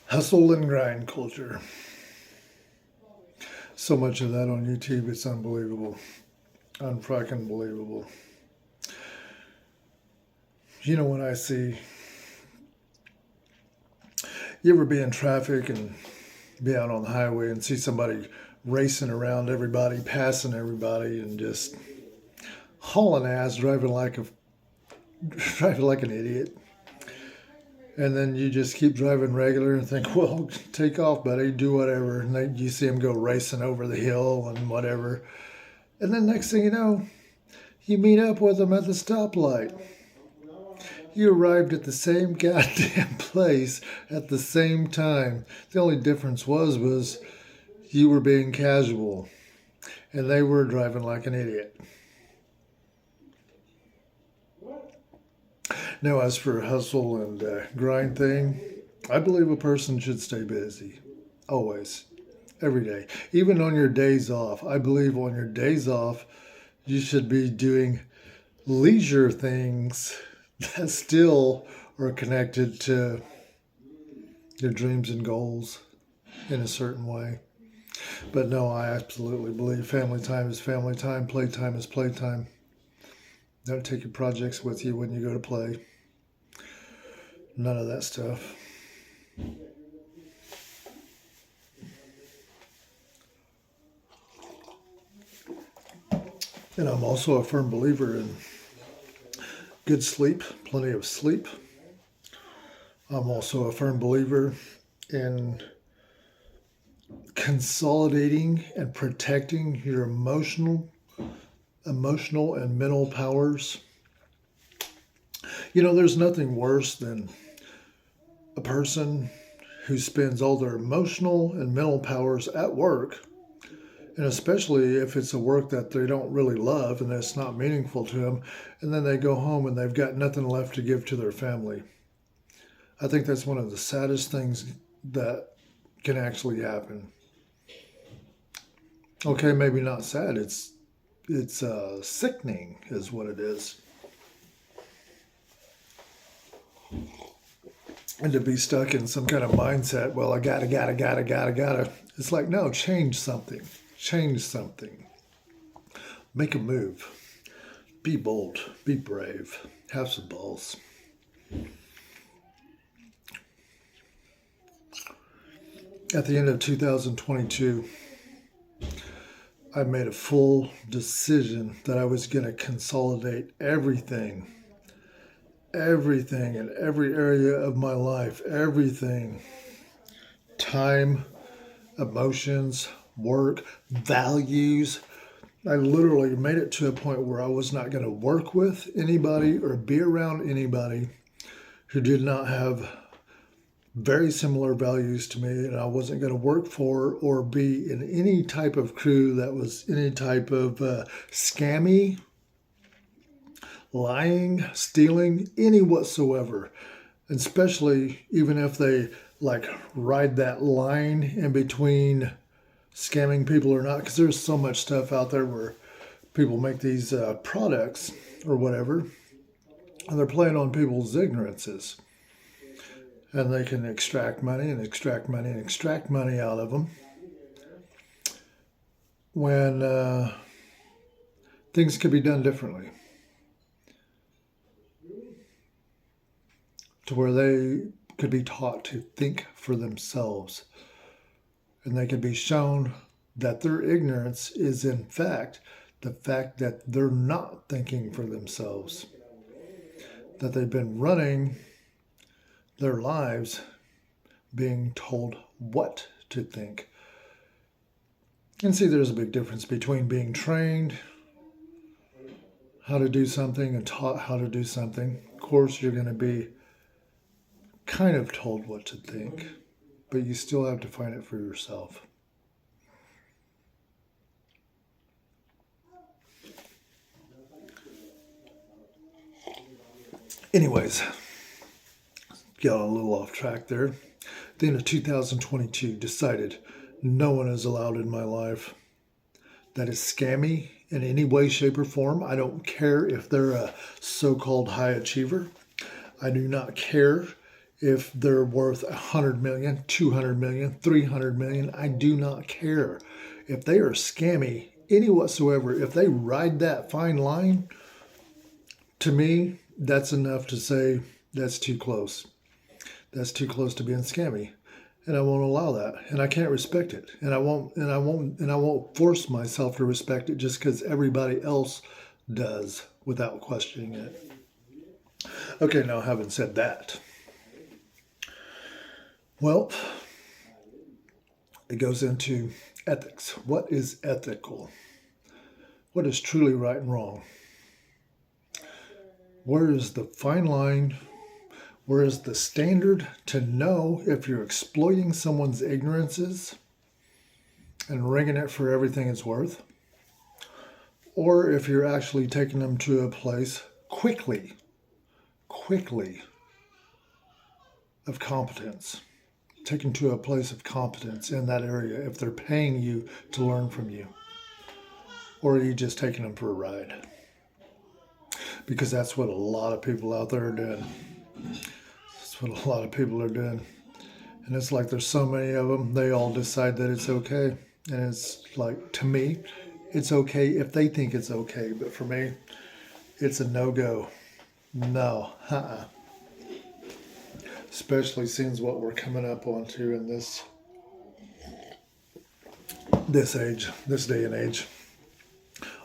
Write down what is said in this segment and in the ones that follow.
Hustle and grind culture. So much of that on YouTube, it's unbelievable. Unfucking believable. You know what I see? You ever be in traffic and be out on the highway and see somebody racing around everybody, passing everybody, and just hauling ass, driving like an idiot. And then you just keep driving regular and think, well, take off, buddy, do whatever. And then you see them go racing over the hill and whatever. And then next thing you know, you meet up with them at the stoplight. You arrived at the same goddamn place at the same time. The only difference was you were being casual and they were driving like an idiot. Now, as for hustle and grind thing, I believe a person should stay busy. Always. Every day. Even on your days off. I believe on your days off, you should be doing leisure things that still are connected to your dreams and goals in a certain way. But no, I absolutely believe family time is family time, playtime is playtime. Don't take your projects with you when you go to play. None of that stuff. And I'm also a firm believer in good sleep, plenty of sleep. I'm also a firm believer in consolidating and protecting your emotional and mental powers. You know, there's nothing worse than a person who spends all their emotional and mental powers at work, and especially if it's a work that they don't really love and that's not meaningful to them, and then they go home and they've got nothing left to give to their family. I think that's one of the saddest things that can actually happen. Okay, maybe not sad. It's sickening, is what it is. And to be stuck in some kind of mindset, well, I gotta. It's like, no, change something. Change something. Make a move. Be bold. Be brave. Have some balls. At the end of 2022, I made a full decision that I was going to consolidate everything in every area of my life, everything, time, emotions, work, values. I literally made it to a point where I was not going to work with anybody or be around anybody who did not have very similar values to me, and I wasn't going to work for or be in any type of crew that was any type of scammy, lying, stealing, any whatsoever. Especially even if they like ride that line in between scamming people or not, because there's so much stuff out there where people make these products or whatever, and they're playing on people's ignorances. And they can extract money and extract money and extract money out of them when things could be done differently, to where they could be taught to think for themselves, and they could be shown that their ignorance is in fact the fact that they're not thinking for themselves, that they've been running their lives being told what to think. And see, there's a big difference between being trained how to do something and taught how to do something. Of course, you're going to be kind of told what to think, but you still have to find it for yourself. Anyways, got a little off track there. At the end of 2022, decided no one is allowed in my life that is scammy in any way, shape, or form. I don't care if they're a so-called high achiever. I do not care If they're worth 100 million, 200 million, 300 million, I do not care. If they are scammy, any whatsoever, if they ride that fine line, to me, that's enough to say that's too close. That's too close to being scammy. And I won't allow that. And I can't respect it. And I won't force myself to respect it just because everybody else does without questioning it. Okay, now having said that, well, it goes into ethics. What is ethical? What is truly right and wrong? Where is the fine line? Where is the standard to know if you're exploiting someone's ignorances and wringing it for everything it's worth? Or if you're actually taking them to a place quickly of competence. Taken to a place of competence in that area if they're paying you to learn from you. Or are you just taking them for a ride? Because that's what a lot of people out there are doing. That's what a lot of people are doing. And it's like there's so many of them, they all decide that it's okay. And it's like, to me, it's okay if they think it's okay. But for me, it's a no-go. No. Especially since what we're coming up onto in this age, this day and age.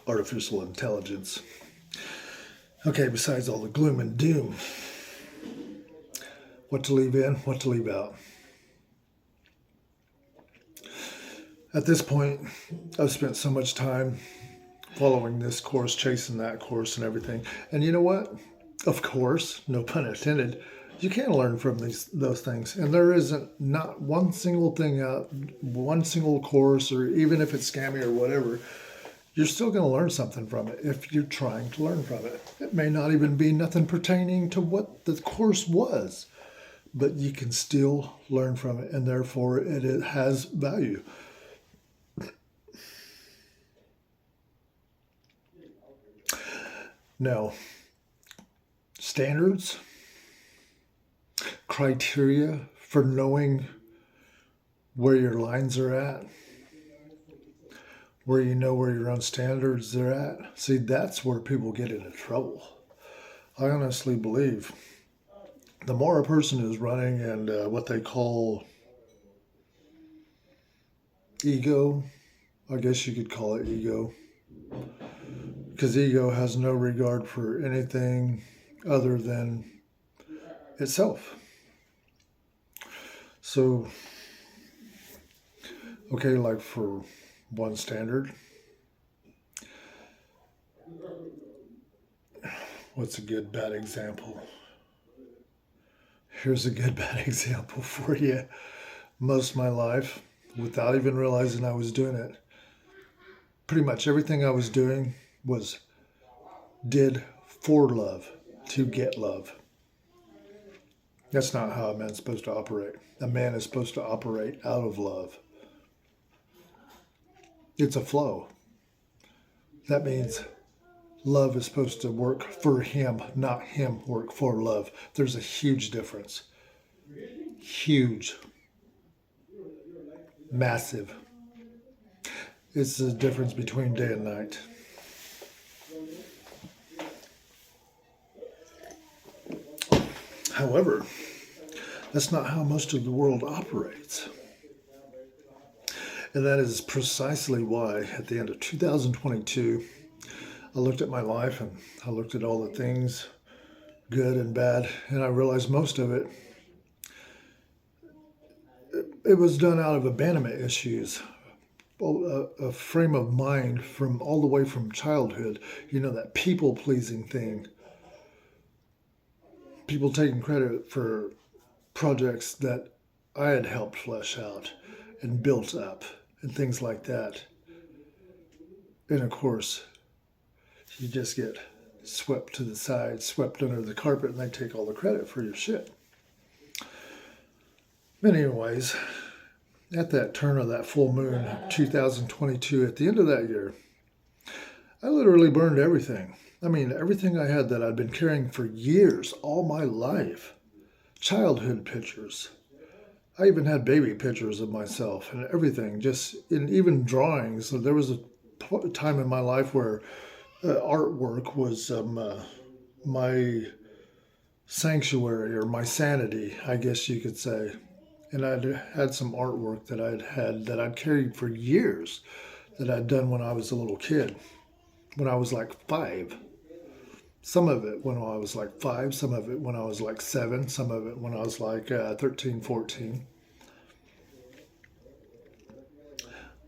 Artificial intelligence. Okay, besides all the gloom and doom, what to leave in, what to leave out. At this point, I've spent so much time following this course, chasing that course and everything. And you know what? Of course, no pun intended, you can learn from those things. And there isn't not one single thing out, one single course, or even if it's scammy or whatever, you're still going to learn something from it if you're trying to learn from it. It may not even be nothing pertaining to what the course was, but you can still learn from it, and therefore it has value. Now, standards, criteria for knowing where your lines are at, where you know where your own standards are at. See, that's where people get into trouble. I honestly believe the more a person is running and what they call ego, I guess you could call it ego, because ego has no regard for anything other than itself. So, okay, like for one standard, what's a good bad example? Here's a good bad example for you. Most of my life, without even realizing I was doing it, pretty much everything I was doing did for love, to get love. That's not how a man's supposed to operate. A man is supposed to operate out of love. It's a flow. That means love is supposed to work for him, not him work for love. There's a huge difference. Huge. Massive. It's the difference between day and night. However, that's not how most of the world operates. And that is precisely why at the end of 2022, I looked at my life and I looked at all the things, good and bad, and I realized most of it, it was done out of abandonment issues, a frame of mind from all the way from childhood, that people-pleasing thing. People taking credit for projects that I had helped flesh out and built up and things like that. And of course, you just get swept to the side, swept under the carpet, and they take all the credit for your shit. But anyways, at that turn of that full moon, 2022, at the end of that year, I literally burned everything. I mean, everything I had that I'd been carrying for years, all my life, childhood pictures. I even had baby pictures of myself and everything, just in even drawings. So there was a time in my life where artwork was my sanctuary or my sanity, I guess you could say. And I'd had some artwork that I'd carried for years that I'd done when I was a little kid, when I was like 5. Some of it when I was like 5, some of it when I was like 7, some of it when I was like 13, 14.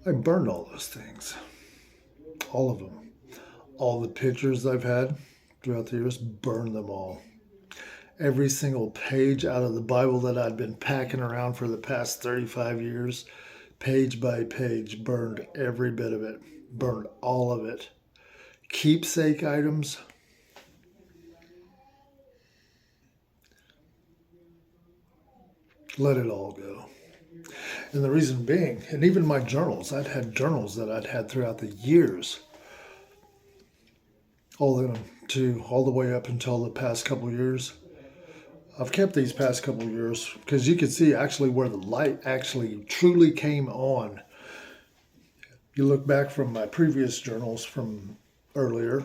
I burned all those things, all of them. All the pictures I've had throughout the years, burned them all. Every single page out of the Bible that I'd been packing around for the past 35 years, page by page, burned every bit of it, burned all of it. Keepsake items, let it all go. And the reason being, and even my journals, I'd had journals that I'd had throughout the years, all the way up until the past couple of years. I've kept these past couple of years because you can see actually where the light actually truly came on. You look back from my previous journals from earlier,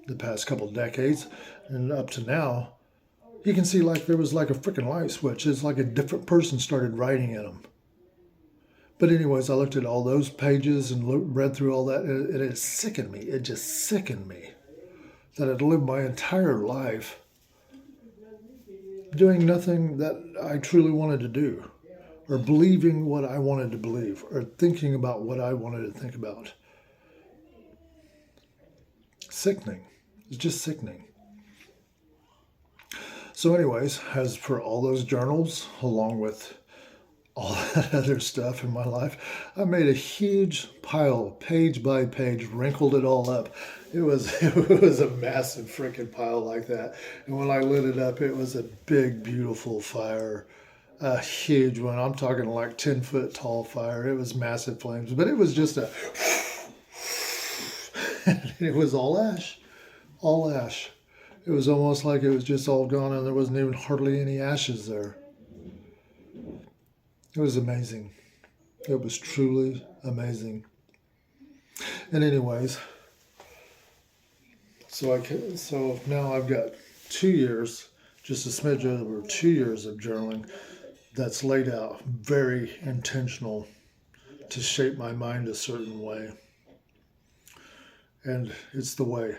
the past couple of decades, and up to now, you can see like there was like a freaking light switch. It's like a different person started writing in them. But anyways, I looked at all those pages and read through all that, and it sickened me. It just sickened me that I'd lived my entire life doing nothing that I truly wanted to do, or believing what I wanted to believe, or thinking about what I wanted to think about. Sickening. It's just sickening. So anyways, as for all those journals, along with all that other stuff in my life, I made a huge pile, page by page, wrinkled it all up. It was a massive freaking pile like that. And when I lit it up, it was a big, beautiful fire, a huge one. I'm talking like 10-foot tall fire. It was massive flames, but it was just it was all ash, all ash. It was almost like it was just all gone and there wasn't even hardly any ashes there. It was amazing. It was truly amazing. And anyways, so now I've got 2 years, just a smidge over 2 years of journaling that's laid out, very intentional to shape my mind a certain way. And it's the way.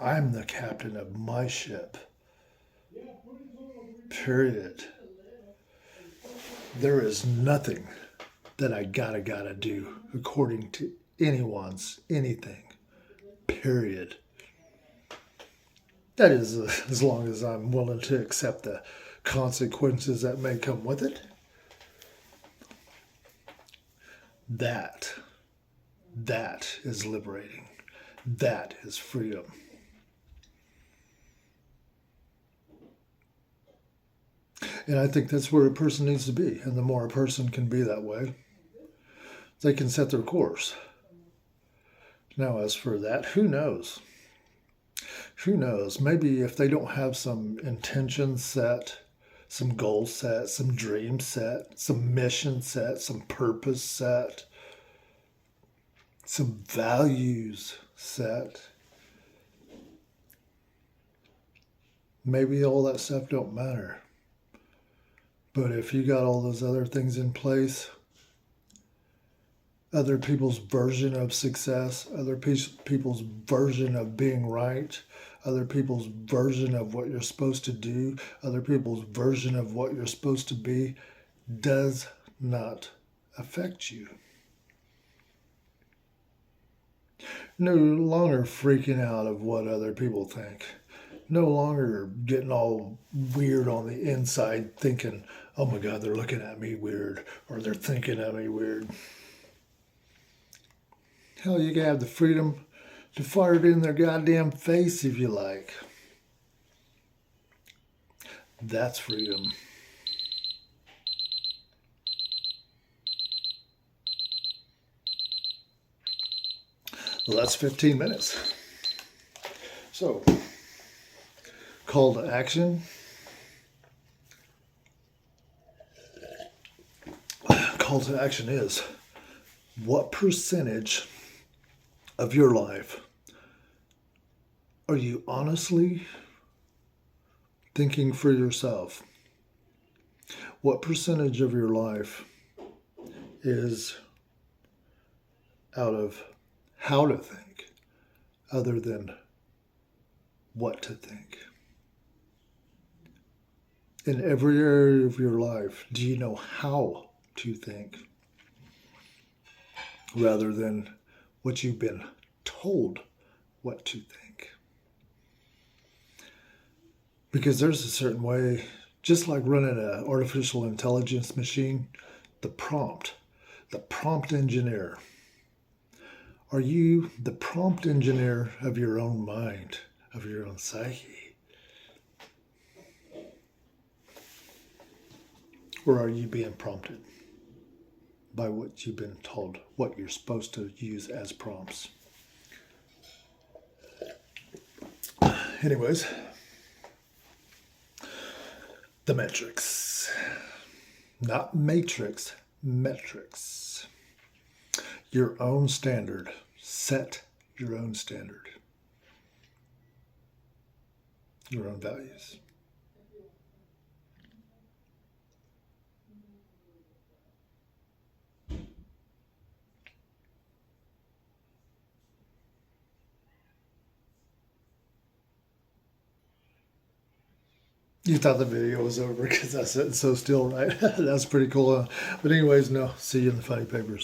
I'm the captain of my ship. Period. There is nothing that I gotta do according to anyone's anything. Period. That is as long as I'm willing to accept the consequences that may come with it. That is liberating. That is freedom. And I think that's where a person needs to be. And the more a person can be that way, they can set their course. Now, as for that, who knows? Who knows? Maybe if they don't have some intention set, some goal set, some dream set, some mission set, some purpose set, some values set, maybe all that stuff don't matter. But if you got all those other things in place, other people's version of success, other people's version of being right, other people's version of what you're supposed to do, other people's version of what you're supposed to be, does not affect you. No longer freaking out of what other people think. No longer getting all weird on the inside thinking, oh my God, they're looking at me weird, or they're thinking of me weird. Hell, you can have the freedom to fire it in their goddamn face if you like. That's freedom. Well, that's 15 minutes. So, call to action. call to action is, what percentage of your life are you honestly thinking for yourself? What percentage of your life is out of how to think other than what to think? In every area of your life, do you know how to think rather than what you've been told what to think? Because there's a certain way, just like running an artificial intelligence machine, the prompt engineer. Are you the prompt engineer of your own mind, of your own psyche? Or are you being prompted by what you've been told, what you're supposed to use as prompts? Anyways, the metrics. Not matrix, metrics. Your own standard. Set your own standard. Your own values. You thought the video was over because I said so still, right? That's pretty cool. But anyways, no. See you in the funny papers.